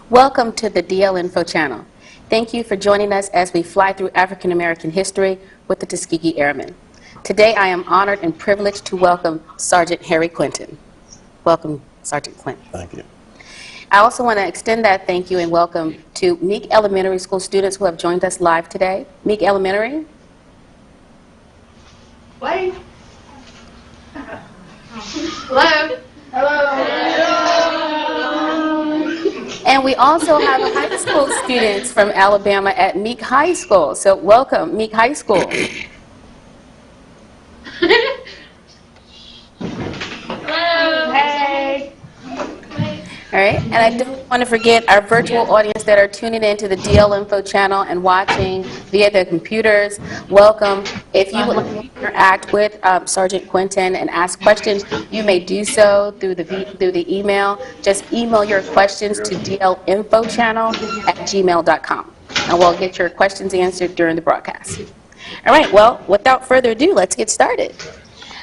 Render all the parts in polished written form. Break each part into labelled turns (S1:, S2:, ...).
S1: Welcome to the DLN channel. Thank you for joining us as we fly through African American history with the Tuskegee Airmen. Today I am honored and privileged to welcome Sergeant Harry Quinton. Welcome, Sergeant Quinton.
S2: Thank you.
S1: I also want to extend that thank you and welcome to Meek Elementary School students who have joined us live today. Meek Elementary.
S3: Wait. Hello. Hello.
S1: And we also have high school students from Alabama at Meek High School. So welcome, Meek High School.
S3: Hello. Hey.
S1: All right, and I don't want to forget our virtual audience that are tuning in to the DL channel and watching via their computers. Welcome. If you would like to interact with Sergeant Quinton and ask questions, you may do so through the email. Just email your questions to dlinfochannel@gmail.com, and we'll get your questions answered during the broadcast. All right, well, without further ado, let's get started.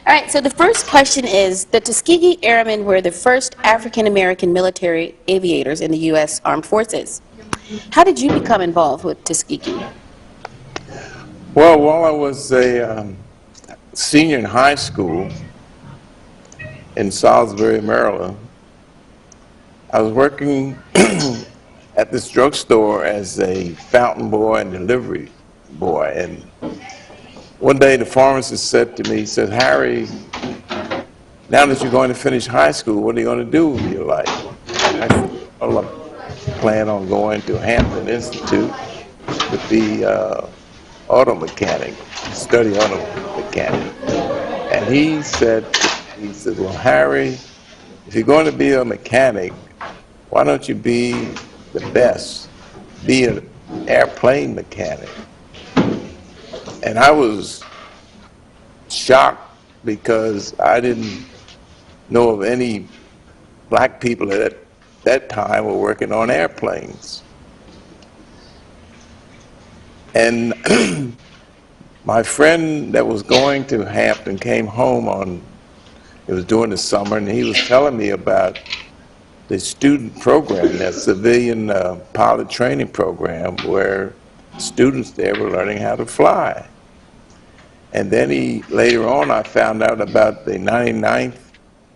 S1: All right, so the first question is, the Tuskegee Airmen were the first African-American military aviators in the U.S. Armed Forces. How did you become involved with Tuskegee?
S2: Well, while I was a senior in high school in Salisbury, Maryland, I was working at this drugstore as a fountain boy and delivery boy. And one day the pharmacist said to me, he said, "Harry, now that you're going to finish high school, what are you going to do with your life?" I said, "Well, I plan on going to Hampton Institute to be auto mechanic, study auto mechanic." And he said, "Well, Harry, if you're going to be a mechanic, why don't you be the best, be an airplane mechanic?" And I was shocked because I didn't know of any black people at that time were working on airplanes. And my friend that was going to Hampton came home it was during the summer, and he was telling me about the student program, that civilian pilot training program, where students there were learning how to fly. And then later on, I found out about the 99th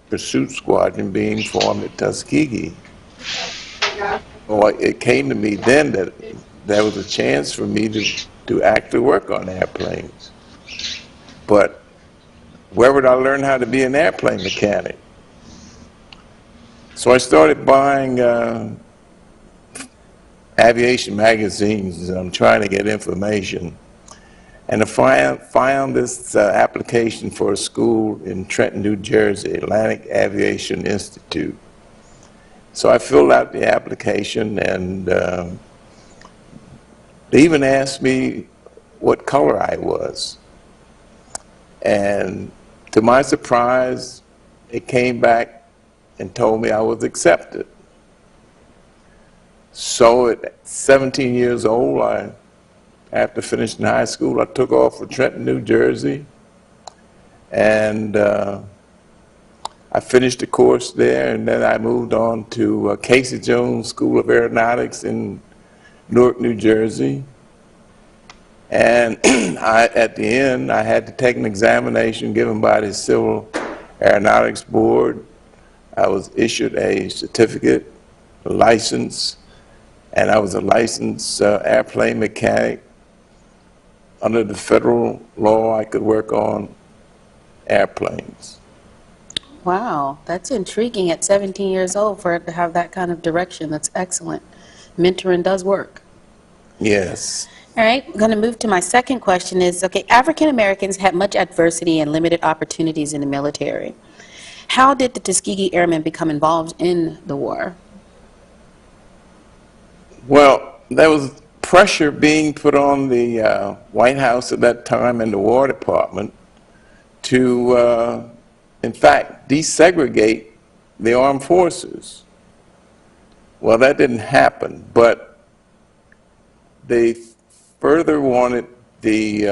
S2: Pursuit Squadron being formed at Tuskegee. Well, it came to me then that there was a chance for me to actually work on airplanes. But where would I learn how to be an airplane mechanic? So I started buying aviation magazines, and I'm trying to get information. And I found this application for a school in Trenton, New Jersey, Atlantic Aviation Institute. So I filled out the application, and they even asked me what color I was. And to my surprise, it came back and told me I was accepted. So at 17 years old, after finishing high school, I took off for Trenton, New Jersey, and I finished the course there, and then I moved on to Casey Jones School of Aeronautics in Newark, New Jersey. And at the end, I had to take an examination given by the Civil Aeronautics Board. I was issued a certificate, a license, and I was a licensed airplane mechanic. Under the federal law, I could work on airplanes.
S1: Wow, that's intriguing at 17 years old for it to have that kind of direction. That's excellent. Mentoring does work.
S2: Yes.
S1: All right, I'm going to move to my second question is, okay, African Americans had much adversity and limited opportunities in the military. How did the Tuskegee Airmen become involved in the war?
S2: Well, there was pressure being put on the White House at that time and the War Department to, in fact, desegregate the armed forces. Well, that didn't happen, but they further wanted the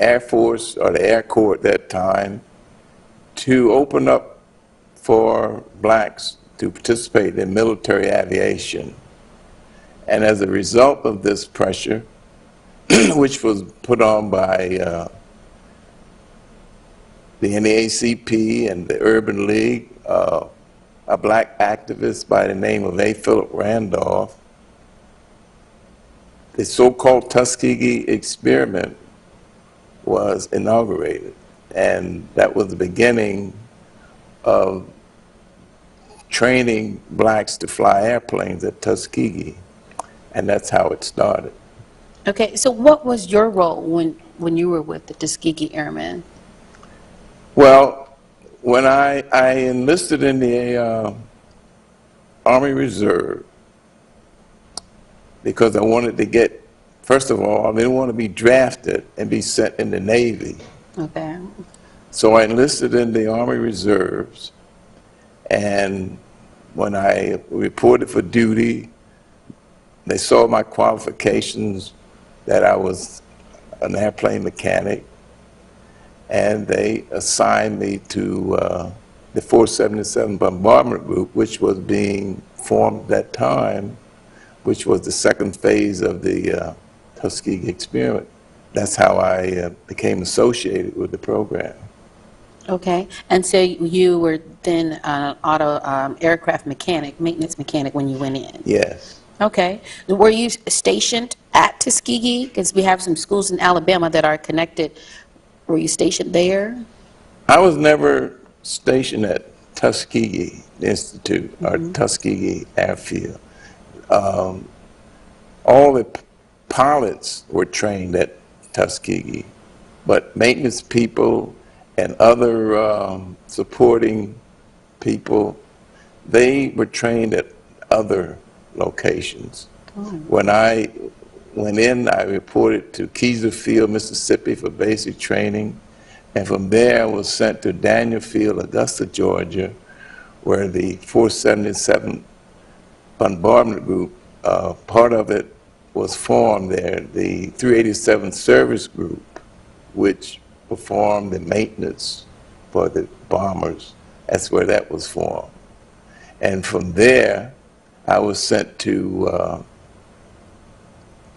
S2: Air Force, or the Air Corps at that time, to open up for blacks to participate in military aviation. And as a result of this pressure, which was put on by the NAACP and the Urban League, a black activist by the name of A. Philip Randolph, the so-called Tuskegee experiment was inaugurated. And that was the beginning of training blacks to fly airplanes at Tuskegee. And that's how it started.
S1: Okay, so what was your role when you were with the Tuskegee Airmen?
S2: Well, when I enlisted in the Army Reserve, because I wanted to get, first of all, I didn't want to be drafted and be sent in the Navy.
S1: Okay.
S2: So I enlisted in the Army Reserves, and when I reported for duty, they saw my qualifications, that I was an airplane mechanic, and they assigned me to the 477 Bombardment Group, which was being formed at that time, which was the second phase of the Tuskegee experiment. That's how I became associated with the program.
S1: Okay, and so you were then an aircraft mechanic, maintenance mechanic when you went in?
S2: Yes.
S1: Okay. Were you stationed at Tuskegee? Because we have some schools in Alabama that are connected. Were you stationed there?
S2: I was never stationed at Tuskegee Institute or Tuskegee Airfield. All the pilots were trained at Tuskegee, but maintenance people and other supporting people, they were trained at other locations. When I went in, I reported to Keyser Field, Mississippi for basic training, and from there I was sent to Daniel Field, Augusta, Georgia, where the 477 Bombardment Group, part of it was formed there, the 387 Service Group, which performed the maintenance for the bombers. That's where that was formed. And from there, I was sent to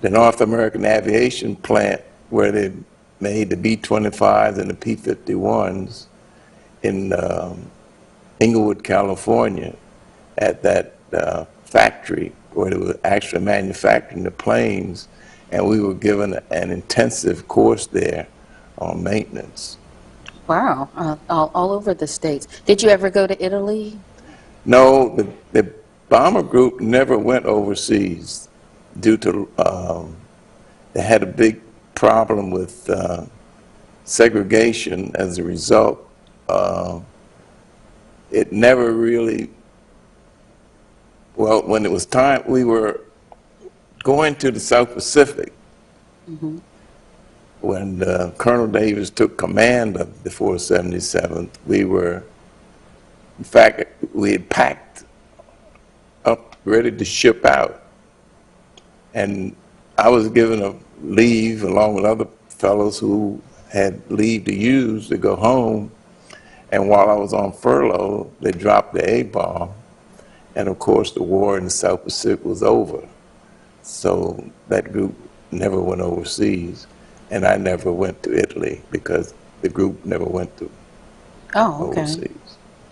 S2: the North American Aviation Plant, where they made the B-25s and the P-51s in Inglewood, California, at that factory where they were actually manufacturing the planes, and we were given an intensive course there on maintenance.
S1: Wow, all over the States. Did you ever go to Italy?
S2: No, the bomber group never went overseas due to, they had a big problem with segregation. As a result, it never really, well, when it was time, we were going to the South Pacific. When Colonel Davis took command of the 477th, we were, in fact, we had packed up, ready to ship out. And I was given a leave along with other fellows who had leave to use to go home. And while I was on furlough, they dropped the A-bomb. And of course, the war in the South Pacific was over. So that group never went overseas. And I never went to Italy because the group never went to overseas.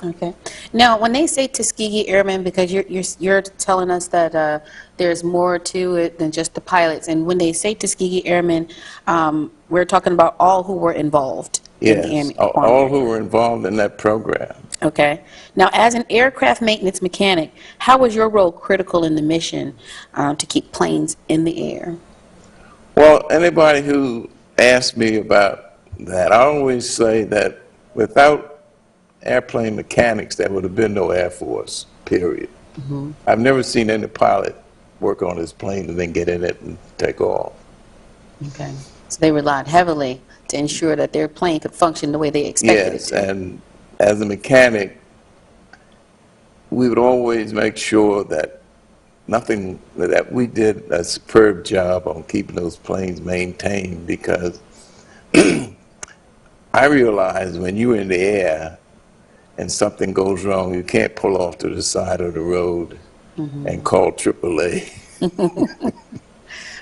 S1: Okay. Now, when they say Tuskegee Airmen, because you're telling us that there's more to it than just the pilots, and when they say Tuskegee Airmen, we're talking about all who were involved in the
S2: Yes,
S1: Army.
S2: all who were involved in that program.
S1: Okay. Now, as an aircraft maintenance mechanic, how was your role critical in the mission to keep planes in the air?
S2: Well, anybody who asks me about that, I always say that without airplane mechanics, there would have been no Air Force, period. I've never seen any pilot work on his plane and then get in it and take off.
S1: Okay. So they relied heavily to ensure that their plane could function the way they expected it to.
S2: Yes, and as a mechanic, we would always make sure that that we did a superb job on keeping those planes maintained, because I realized when you were in the air, and something goes wrong, you can't pull off to the side of the road and call AAA.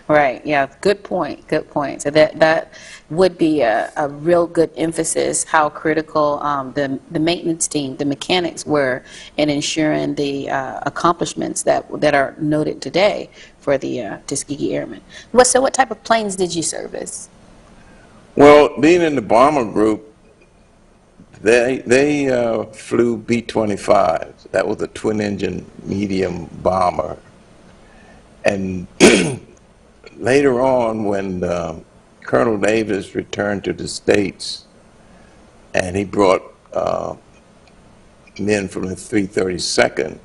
S1: Right, yeah, good point, good point. So that would be a real good emphasis, how critical the maintenance team, the mechanics were in ensuring the accomplishments that are noted today for the Tuskegee Airmen. So what type of planes did you service?
S2: Well, being in the bomber group, they flew B-25. That was a twin-engine medium bomber. And later on, when Colonel Davis returned to the States, and he brought men from the 332nd,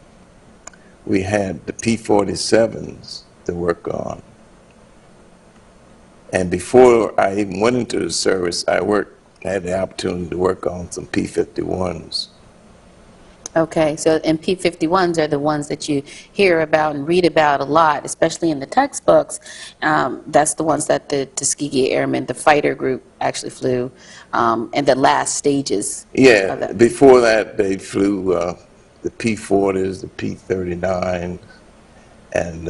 S2: we had the P-47s to work on. And before I even went into the service, I had the opportunity to work on some P-51s.
S1: Okay, so and P-51s are the ones that you hear about and read about a lot, especially in the textbooks. That's the ones that the Tuskegee Airmen, the fighter group, actually flew, and the last stages.
S2: Yeah,
S1: of that.
S2: before that they flew the P-40s, the P-39, and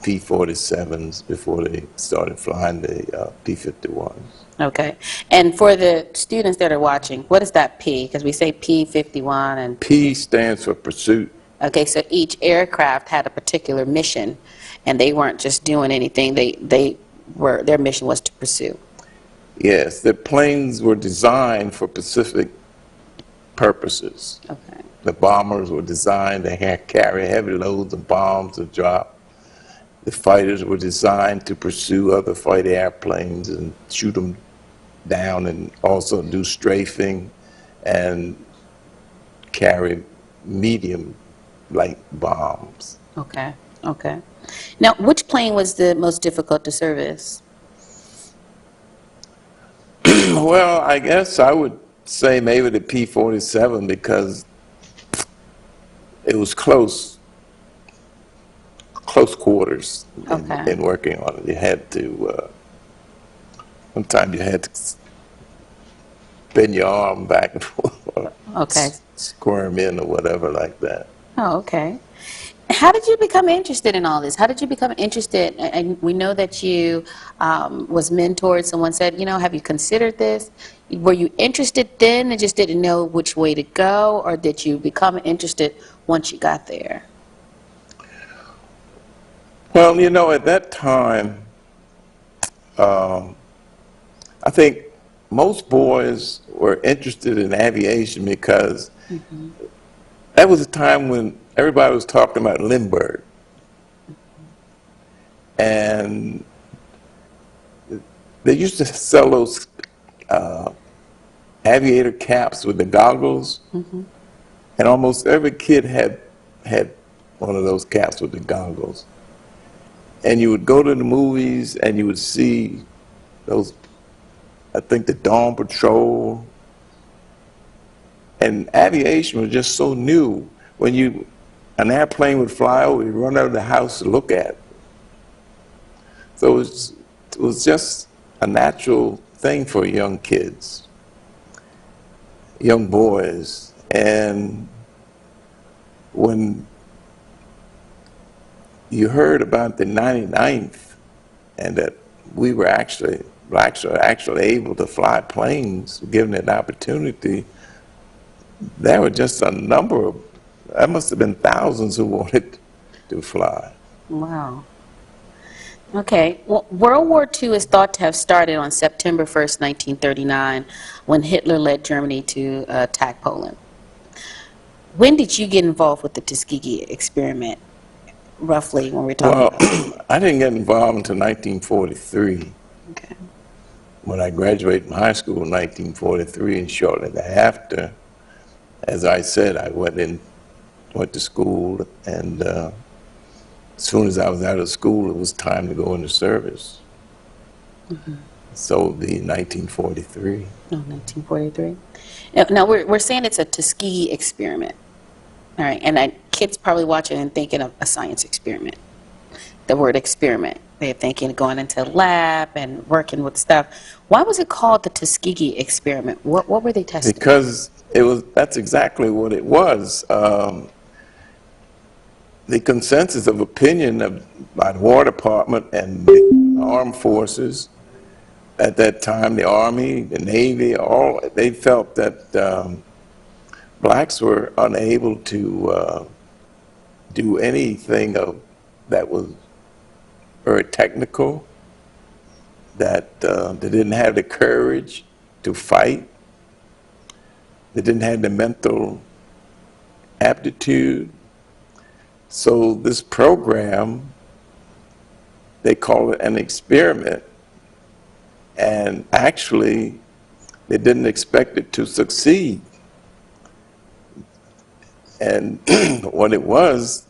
S2: P-47s before they started flying the P-51s.
S1: Okay, and for the students that are watching, what is that P? Because we say P-51 and...
S2: P stands for pursuit.
S1: Okay, so each aircraft had a particular mission, and they weren't just doing anything. Their mission was to pursue.
S2: Yes, the planes were designed for specific purposes.
S1: Okay.
S2: The bombers were designed to carry heavy loads of bombs to drop. The fighters were designed to pursue other fighter airplanes and shoot them down, and also do strafing and carry medium light bombs.
S1: Okay, okay. Now, which plane was the most difficult to service?
S2: Well, I guess I would say maybe the P-47, because it was close quarters in working on it. You had to, sometimes you had to bend your arm back and forth, or squirm in or whatever like that.
S1: Oh, okay. How did you become interested in all this? How did you become interested? And we know that you was mentored. Someone said, you know, have you considered this? Were you interested then and just didn't know which way to go, or did you become interested once you got there?
S2: Well, you know, at that time, I think most boys were interested in aviation because that was a time when everybody was talking about Lindbergh. And they used to sell those aviator caps with the goggles, and almost every kid had one of those caps with the goggles. And you would go to the movies and you would see those, I think, the Dawn Patrol. And aviation was just so new. When an airplane would fly over, you'd run out of the house to look at it. So it was just a natural thing for young kids, young boys. And when you heard about the 99th and that we were actually able to fly planes, given an opportunity, there were just a number of, there must have been thousands who wanted to fly.
S1: Wow. Okay. Well, World War II is thought to have started on September 1st, 1939, when Hitler led Germany to attack Poland. When did you get involved with the Tuskegee experiment, roughly, when we're talking about?
S2: Well, I didn't get involved until 1943.
S1: Okay.
S2: When I graduated from high school in 1943, and shortly thereafter, as I said, I went to school, and as soon as I was out of school, it was time to go into service. So it would be 1943.
S1: Oh, 1943. Now we're saying it's a Tuskegee experiment. All right, and kids probably watching and thinking of a science experiment. The word experiment. They're thinking going into a lab and working with stuff. Why was it called the Tuskegee experiment? What were they testing?
S2: Because that's exactly what it was. The consensus of opinion by the War Department and the armed forces at that time, the Army, the Navy, they felt that blacks were unable to do anything that was very technical, that they didn't have the courage to fight, they didn't have the mental aptitude. So this program, they call it an experiment, and actually they didn't expect it to succeed. And what it was,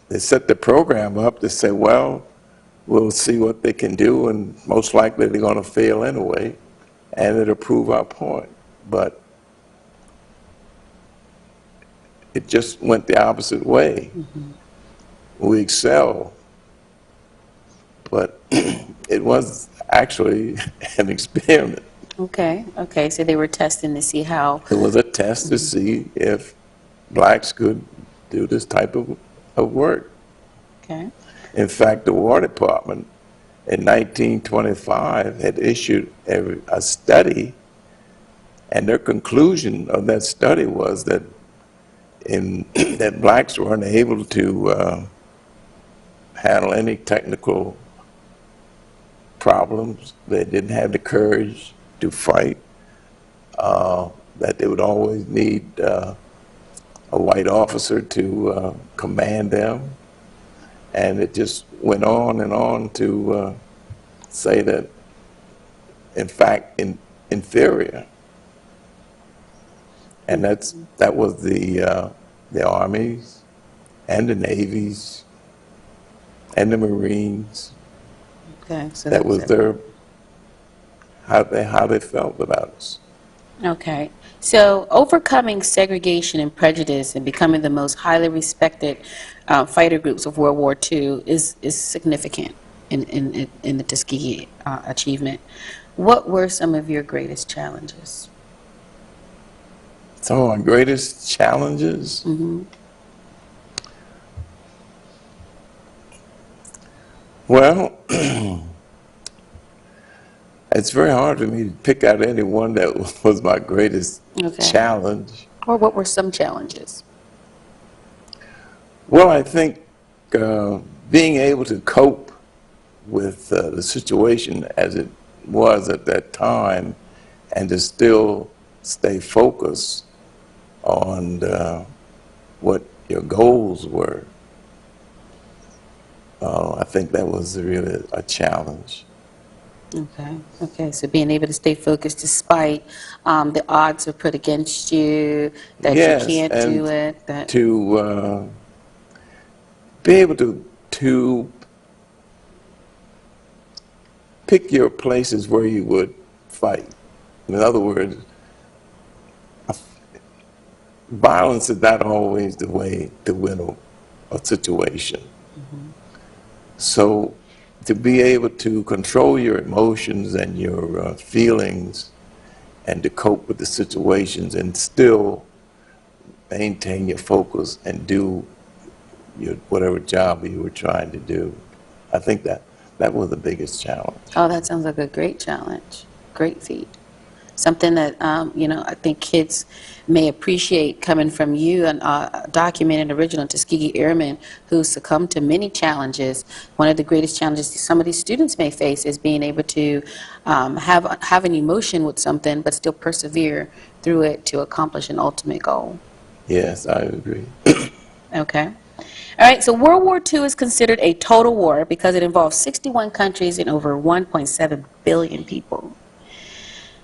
S2: they set the program up to say, well, we'll see what they can do, and most likely they're going to fail anyway, and it'll prove our point. But it just went the opposite way. Mm-hmm. We excel, but it was actually an experiment.
S1: Okay, okay, so they were testing to see how...
S2: It was a test to see if blacks could do this type of work.
S1: Okay.
S2: In fact, the War Department in 1925 had issued a study, and their conclusion of that study was that that blacks were unable to handle any technical problems. They didn't have the courage to fight, that they would always need a white officer to command them. And it just went on and on to say that, in fact, inferior. And that was the armies and the navies and the Marines.
S1: Okay, so
S2: that was their how they felt about us.
S1: Okay, so overcoming segregation and prejudice and becoming the most highly respected fighter groups of World War II is significant in the Tuskegee achievement. What were some of your greatest challenges?
S2: Some of my greatest challenges?
S1: Mm-hmm.
S2: Well, it's very hard for me to pick out any one that was my greatest challenge.
S1: Or what were some challenges?
S2: Well, I think being able to cope with the situation as it was at that time and to still stay focused on what your goals were. I think that was really a challenge.
S1: Okay, okay, so being able to stay focused despite the odds are put against you, that
S2: yes,
S1: you can't
S2: and
S1: do it. That
S2: to be able to pick your places where you would fight. In other words, violence is not always the way to win a situation. Mm-hmm. So to be able to control your emotions and your feelings and to cope with the situations and still maintain your focus and do whatever job you were trying to do. I think that was the biggest challenge.
S1: Oh, that sounds like a great challenge, great feat. Something that, I think kids may appreciate coming from you, and documented original Tuskegee Airmen who succumbed to many challenges. One of the greatest challenges some of these students may face is being able to have an emotion with something but still persevere through it to accomplish an ultimate goal.
S2: Yes, I agree.
S1: Okay. All right, so World War II is considered a total war because it involves 61 countries and over 1.7 billion people.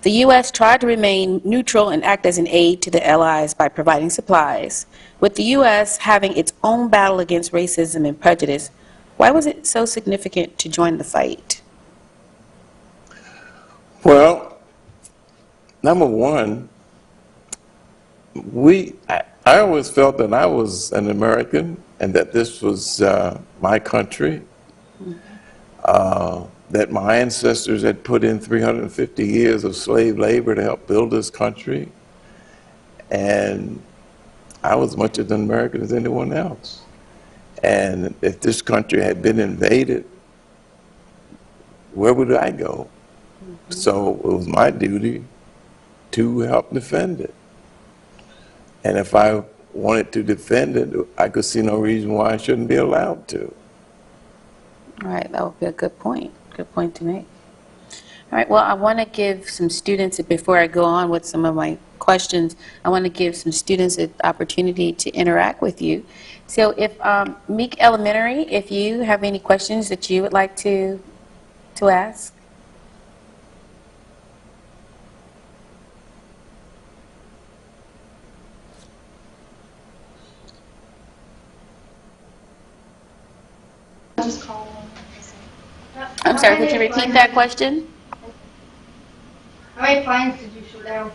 S1: The U.S. tried to remain neutral and act as an aid to the Allies by providing supplies. With the U.S. having its own battle against racism and prejudice, why was it so significant to join the fight?
S2: Well, number one, I always felt that I was an American and that this was my country. Mm-hmm. That my ancestors had put in 350 years of slave labor to help build this country, and I was much as an American as anyone else. And if this country had been invaded, where would I go? So it was my duty to help defend it. And if I wanted to defend it, I could see no reason why I shouldn't be allowed to.
S1: All right, that would be a good point. Good point to make. All right, well, I want to give some students, before I go on with some of my questions, I want to give some students an opportunity to interact with you. So if, Meek Elementary, if you have any questions that you would like to ask. I'm sorry, could you repeat that question?
S3: How many planes did you shoot down?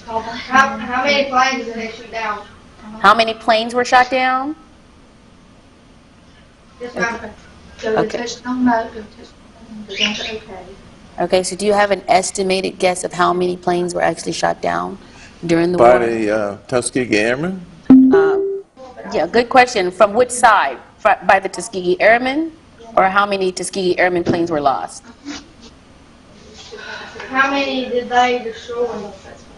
S3: How many planes did they shoot down?
S1: How many planes were shot down?
S3: Yes, ma'am.
S4: So
S1: Okay.
S4: the touchdown mode, the touchdown, the jump to OK.
S1: Okay, so do you have an estimated guess of how many planes were actually shot down during the
S2: By
S1: war?
S2: the Tuskegee Airmen?
S1: Yeah, good question. From which side? By the Tuskegee Airmen? Or how many Tuskegee Airmen planes were lost?
S3: How many did they destroy?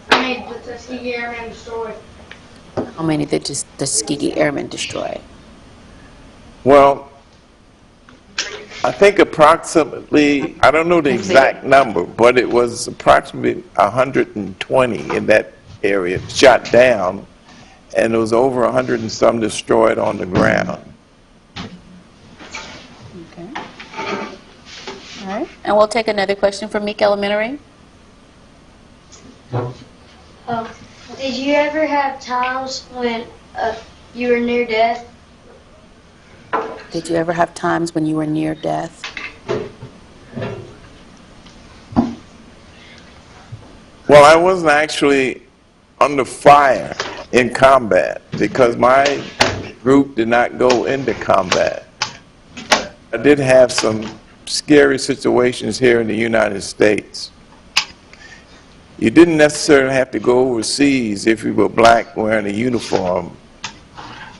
S3: How many did the Tuskegee Airmen destroy?
S1: How many did the Tuskegee Airmen destroy?
S2: Well, I think approximately, I don't know the exact number, but it was approximately 120 in that area shot down, and there was over 100 and some destroyed on the ground.
S1: Okay. All right, and we'll take another question from Meek Elementary.
S5: Did you ever have times when you were near death?
S1: Did you ever have times when you were near death?
S2: Well, I wasn't actually under fire in combat because my group did not go into combat. I did have some scary situations here in the United States. You didn't necessarily have to go overseas if you were black wearing a uniform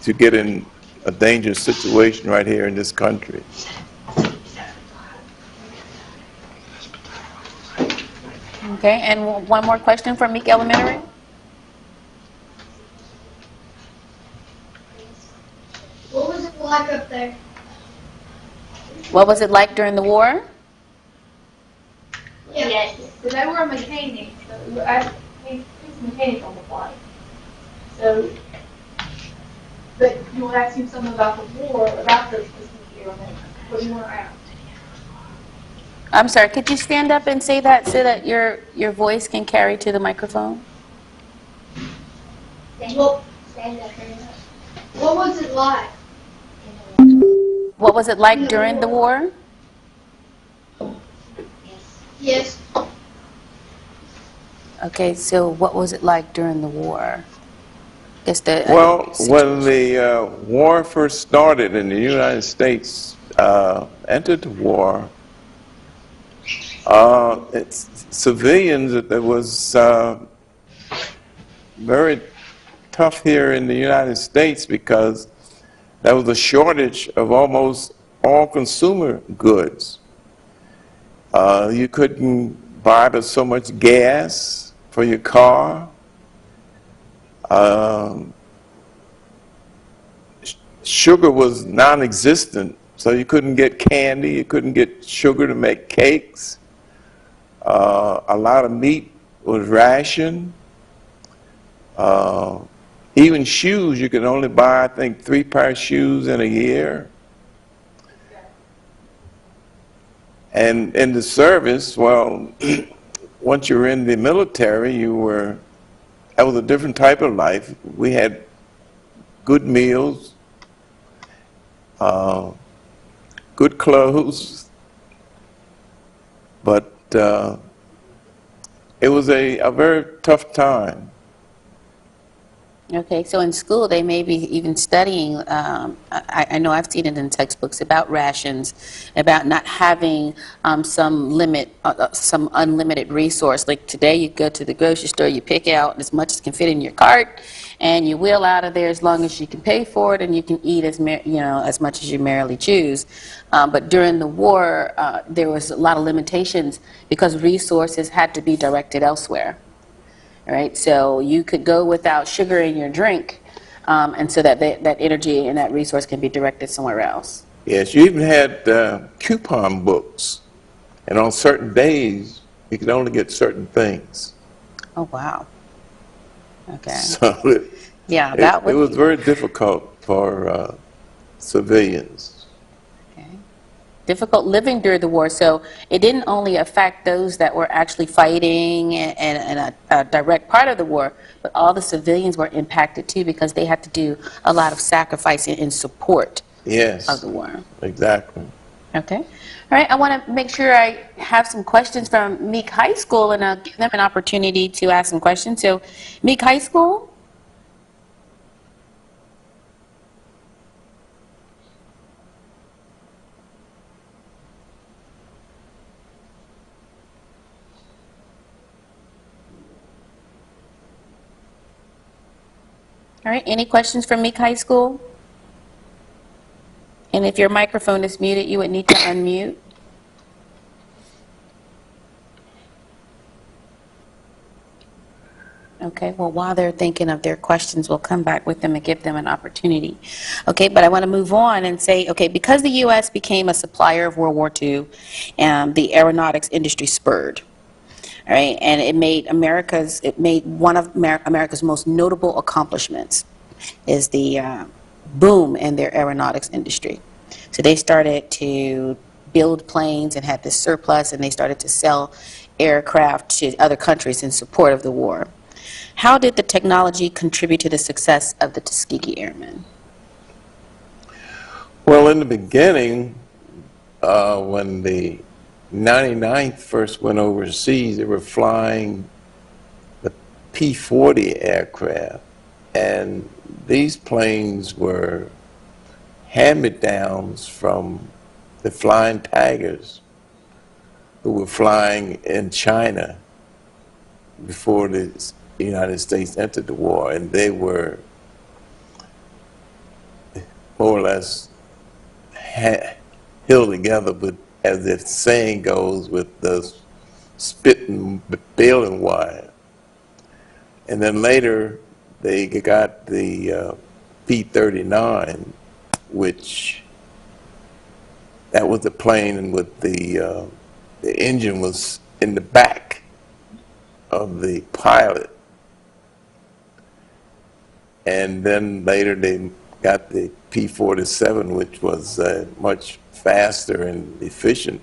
S2: to get in a dangerous situation right here in this country.
S1: Okay, and one more question from Meek Elementary.
S3: What was it like up there?
S1: What was it like during the war?
S3: Yes.
S4: So they were a mechanic, so he's a mechanic on the flight. So, but you will ask him something about the war, about the Tuskegee Airmen. What do you want to ask?
S1: I'm sorry, could you stand up and say that so that your voice can carry to the microphone?
S3: What was it like?
S1: What was it like during the war?
S3: Yes.
S1: Okay, so what was it like during the war? Guess the
S2: Well, when the war first started and the United States entered the war, civilians, it was very tough here in the United States because there was a shortage of almost all consumer goods. You couldn't buy but so much gas for your car. Sugar was non-existent, so you couldn't get candy, you couldn't get sugar to make cakes. A lot of meat was rationed. Even shoes, you could only buy, I think, 3 pairs of shoes in a year. And in the service, well, once you were in the military, that was a different type of life. We had good meals, good clothes, but it was a very tough time.
S1: Okay, so in school, they may be even studying, I know I've seen it in textbooks, about rations, about not having some limit, some unlimited resource. Like today, you go to the grocery store, you pick out as much as can fit in your cart, and you wheel out of there as long as you can pay for it, and you can eat as, as much as you merrily choose. But during the war, there was a lot of limitations because resources had to be directed elsewhere. Right? So you could go without sugar in your drink, and so that energy and that resource can be directed somewhere else.
S2: Yes, you even had coupon books, and on certain days, you could only get certain things.
S1: Oh, wow. Okay.
S2: So
S1: Yeah, that
S2: it
S1: would
S2: was
S1: be
S2: very difficult for civilians.
S1: okay. Difficult living during the war. So it didn't only affect those that were actually fighting and a direct part of the war, but all the civilians were impacted too because they had to do a lot of sacrifice in support of
S2: Yes,
S1: the war.
S2: exactly.
S1: Okay. All right. I want to make sure I have some questions from Meek High School, and I'll give them an opportunity to ask some questions. So, Meek High School. All right. Any questions from Meek High School? And if your microphone is muted, you would need to unmute. Okay, well, while they're thinking of their questions, we'll come back with them and give them an opportunity. Okay, but I want to move on and say, okay, because the U.S. became a supplier of World War II, the aeronautics industry spurred. All right, and it made one of America's most notable accomplishments is the boom in their aeronautics industry. So they started to build planes and had this surplus, and they started to sell aircraft to other countries in support of the war. How did the technology contribute to the success of the Tuskegee Airmen?
S2: Well, in the beginning, when the 99th first went overseas, they were flying the P-40 aircraft, and these planes were hand-me-downs from the Flying Tigers who were flying in China before the United States entered the war, and they were more or less held together, but as the saying goes, with the spit and baling wire. And then later they got the P-39, which that was the plane with the engine was in the back of the pilot. And then later they got the P-47, which was much faster and efficient.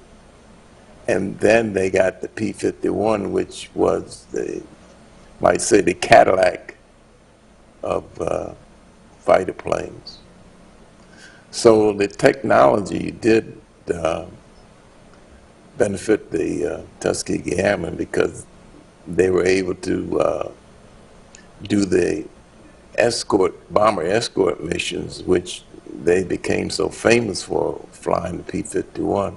S2: And then they got the P-51, which was might say the Cadillac of fighter planes. So the technology did benefit the Tuskegee Airmen because they were able to do the bomber escort missions, which they became so famous for, flying the P-51.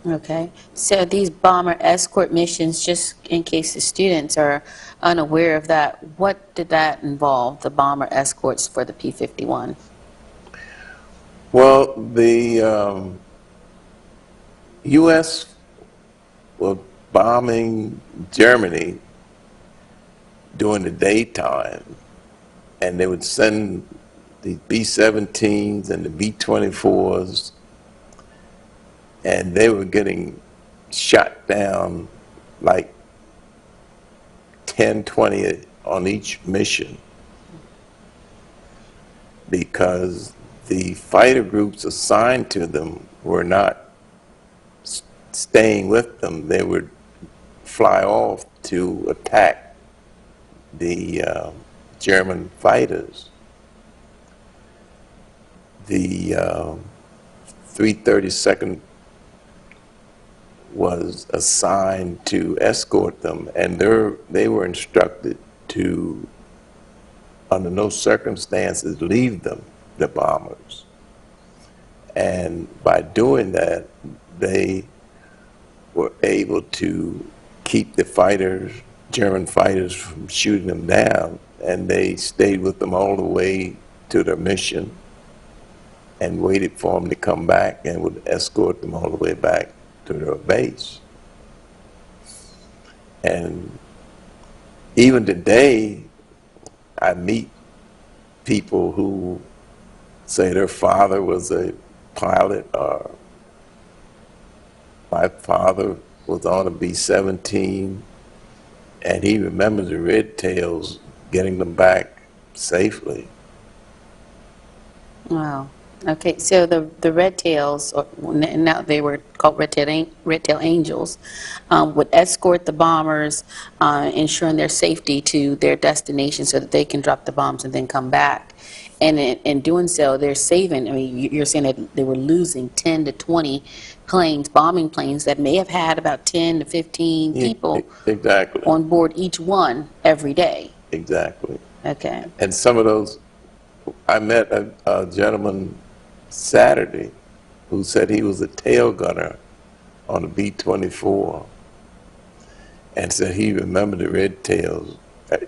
S1: Okay, so these bomber escort missions, just in case the students are unaware of that, what did that involve, the bomber escorts for the P-51?
S2: Well, the U.S. was bombing Germany during the daytime, and they would send the B-17s and the B-24s, and they were getting shot down like 10, 20 on each mission because the fighter groups assigned to them were not staying with them. They would fly off to attack the German fighters. The 332nd was assigned to escort them, and they were instructed to under no circumstances leave them, the bombers. And by doing that, they were able to keep the fighters, German fighters, from shooting them down, and they stayed with them all the way to their mission and waited for them to come back and would escort them all the way back to their base. And even today, I meet people who say their father was a pilot, or my father was on a B-17, and he remembers the Red Tails getting them back safely.
S1: Wow. Okay, so the Red Tails, or now they were called Red Tail Angels, would escort the bombers, ensuring their safety to their destination so that they can drop the bombs and then come back. And in doing so, they're saving, I mean, you're saying that they were losing 10 to 20 planes, bombing planes that may have had about 10 to 15 people
S2: Exactly.
S1: on board each one every day.
S2: Exactly.
S1: Okay.
S2: And some of those, I met a gentleman Saturday who said he was a tail gunner on a B-24 and said he remembered the Red Tails.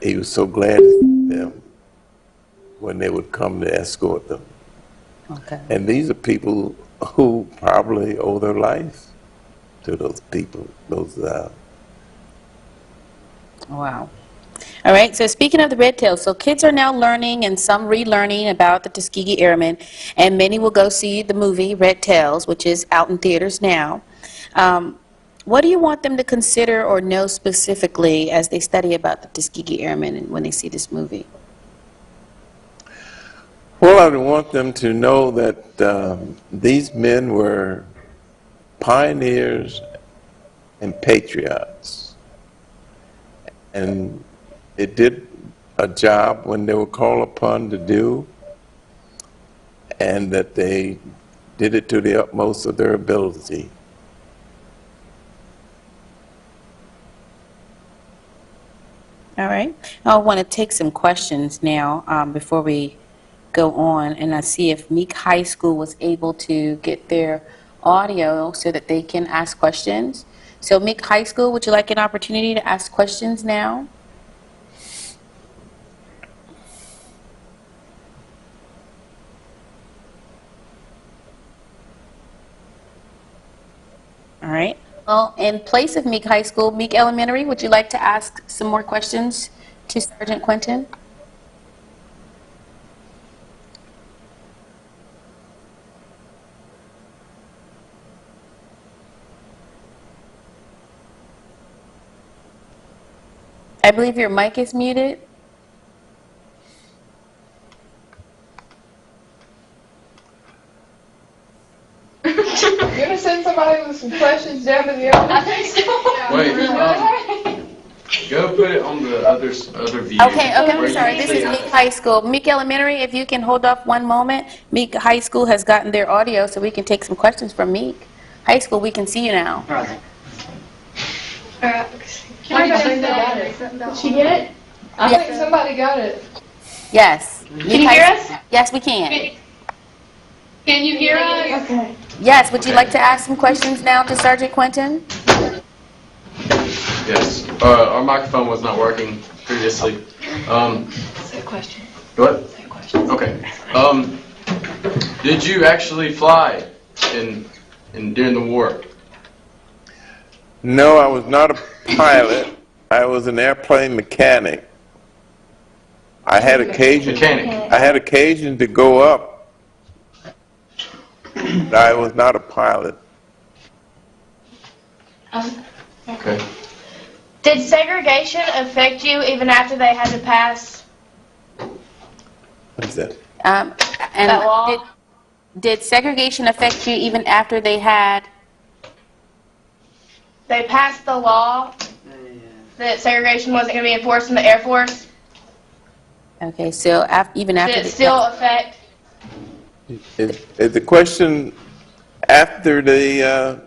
S2: He was so glad to see them when they would come to escort them.
S1: Okay.
S2: And these are people who probably owe their life to those people, those
S1: Wow. All right, so speaking of the Red Tails, so kids are now learning and some relearning about the Tuskegee Airmen, and many will go see the movie Red Tails, which is out in theaters now. What do you want them to consider or know specifically as they study about the Tuskegee Airmen and when they see this movie?
S2: Well, I would want them to know that these men were pioneers and patriots, and they did a job when they were called upon to do, and that they did it to the utmost of their ability.
S1: All right, I want to take some questions now before we go on, and I see if Meek High School was able to get their audio so that they can ask questions. So Meek High School, would you like an opportunity to ask questions now? All right. Well, in place of Meek High School, Meek Elementary, would you like to ask some more questions to Sergeant Quinton? I believe your mic is muted.
S4: You're gonna send somebody with some questions down to the other? I think so.
S6: Wait, go put it on the other view.
S1: Okay, I'm
S6: where you
S1: sorry.
S6: can
S1: This
S6: see
S1: is
S6: it.
S1: Meek High School. Meek Elementary, if you can hold off one moment. Meek High School has gotten their audio, so we can take some questions from Meek High School. We can see you now.
S4: Did she get it? I think somebody got it.
S1: Yes.
S4: Can you hear us?
S1: Yes, we can.
S4: Can you hear us? Okay.
S1: Yes, would you like to ask some questions now to Sergeant Quinton?
S6: Yes. Our microphone was not working previously.
S4: Say a question.
S6: What?
S4: Say a question.
S6: Okay. Did you actually fly during the war?
S2: No, I was not a pilot. I was an airplane mechanic. I had occasion to go up, but I was not a pilot.
S6: Okay.
S7: Did segregation affect you even after they had to pass
S2: What is that?
S7: that law?
S1: Did segregation affect you even after they had?
S7: They passed the law that segregation wasn't going to be enforced in the Air Force.
S1: Okay, so even after
S7: Did it still affect?
S2: Is the question after they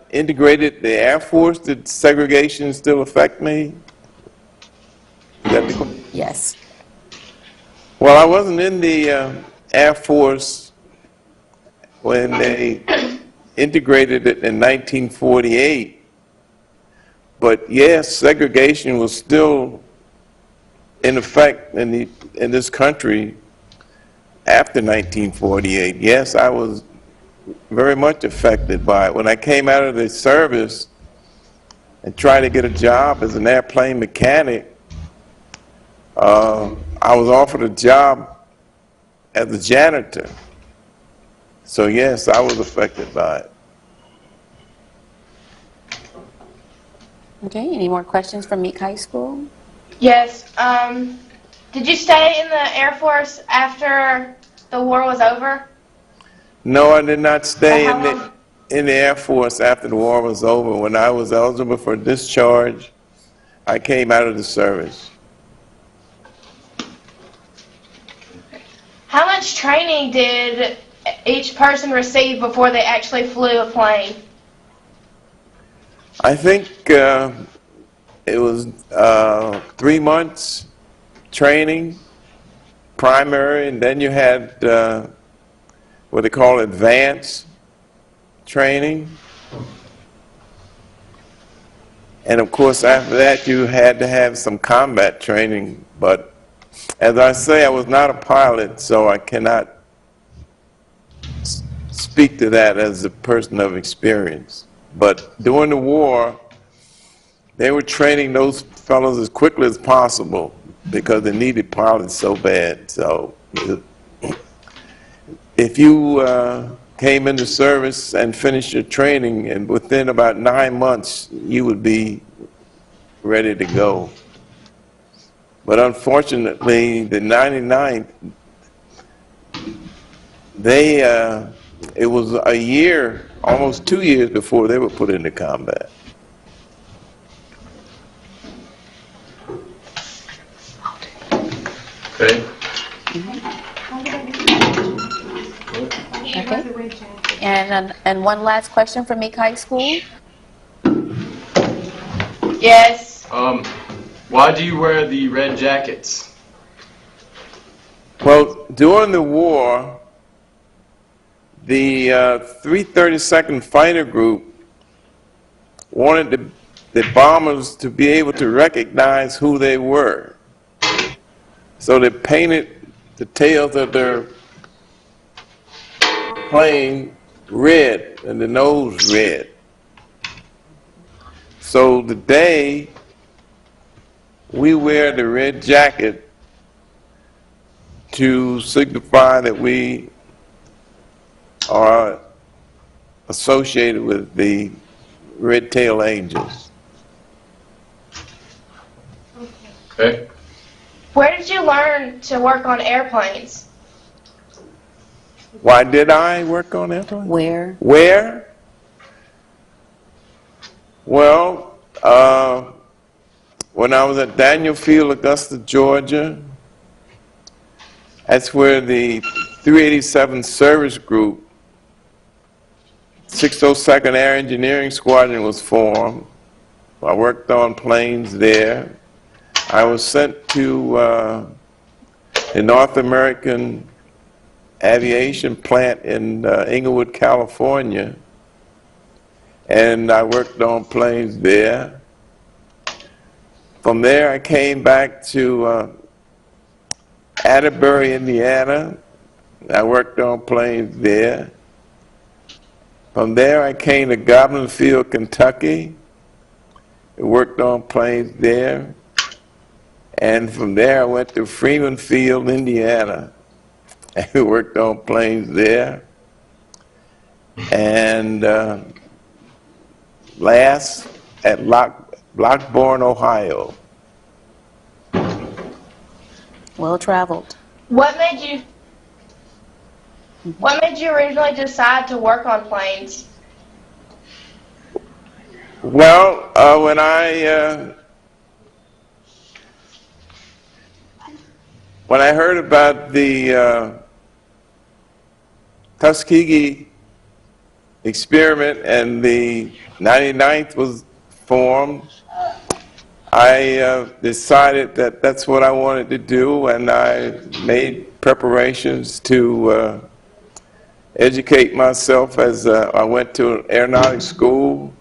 S2: integrated the Air Force, did segregation still affect me? Is that the question?
S1: Yes.
S2: Well, I wasn't in the Air Force when they integrated it in 1948, but yes, segregation was still in effect in this country after 1948. Yes, I was very much affected by it. When I came out of the service and tried to get a job as an airplane mechanic, I was offered a job as a janitor. So yes, I was affected by it.
S1: Okay, any more questions from Meek High School?
S7: Yes. Did you stay in the Air Force after the war was over?
S2: No, I did not stay
S7: For how long?
S2: in the Air Force after the war was over. When I was eligible for discharge, I came out of the service.
S7: How much training did each person receive before they actually flew a plane?
S2: I think it was 3 months training, primary, and then you had what they call advanced training. And of course, after that, you had to have some combat training. But as I say, I was not a pilot, so I cannot speak to that as a person of experience. But during the war, they were training those fellows as quickly as possible because they needed pilots so bad. So if you came into service and finished your training, and within about 9 months, you would be ready to go. But unfortunately, the 99th, it was a year, almost 2 years before they were put into combat.
S6: Okay.
S1: Okay. And one last question from Meek High School.
S7: Yes.
S6: Why do you wear the red jackets?
S2: Well, during the war, the 332nd Fighter Group wanted the bombers to be able to recognize who they were. So they painted the tails of their plane red and the nose red. So today, we wear the red jacket to signify that we are associated with the Red Tail Angels.
S6: Okay.
S7: Where did you learn to work on airplanes?
S2: Why did I work on airplanes?
S1: Where?
S2: Where? Well, when I was at Daniel Field, Augusta, Georgia, that's where the 387 Service Group, 602nd Air Engineering Squadron was formed. I worked on planes there. I was sent to the North American Aviation Plant in Inglewood, California, and I worked on planes there. From there, I came back to Atterbury, Indiana. I worked on planes there. From there, I came to Goblin Field, Kentucky. I worked on planes there. And from there, I went to Freeman Field, Indiana. I worked on planes there. And last, at Lockbourne, Ohio.
S1: Well traveled.
S7: What made you originally decide to work on planes?
S2: Well, when I heard about the Tuskegee experiment and the 99th was formed, I decided that that's what I wanted to do, and I made preparations to educate myself as I went to aeronautics school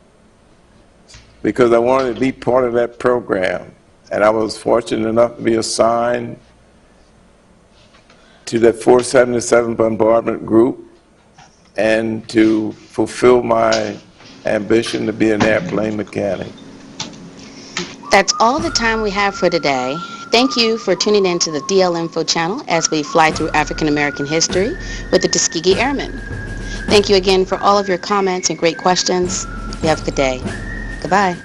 S2: because I wanted to be part of that program. And I was fortunate enough to be assigned to that 477 bombardment group and to fulfill my ambition to be an airplane mechanic.
S1: That's all the time we have for today. Thank you for tuning in to the DL Info channel as we fly through African American history with the Tuskegee Airmen. Thank you again for all of your comments and great questions. You have a good day. Goodbye.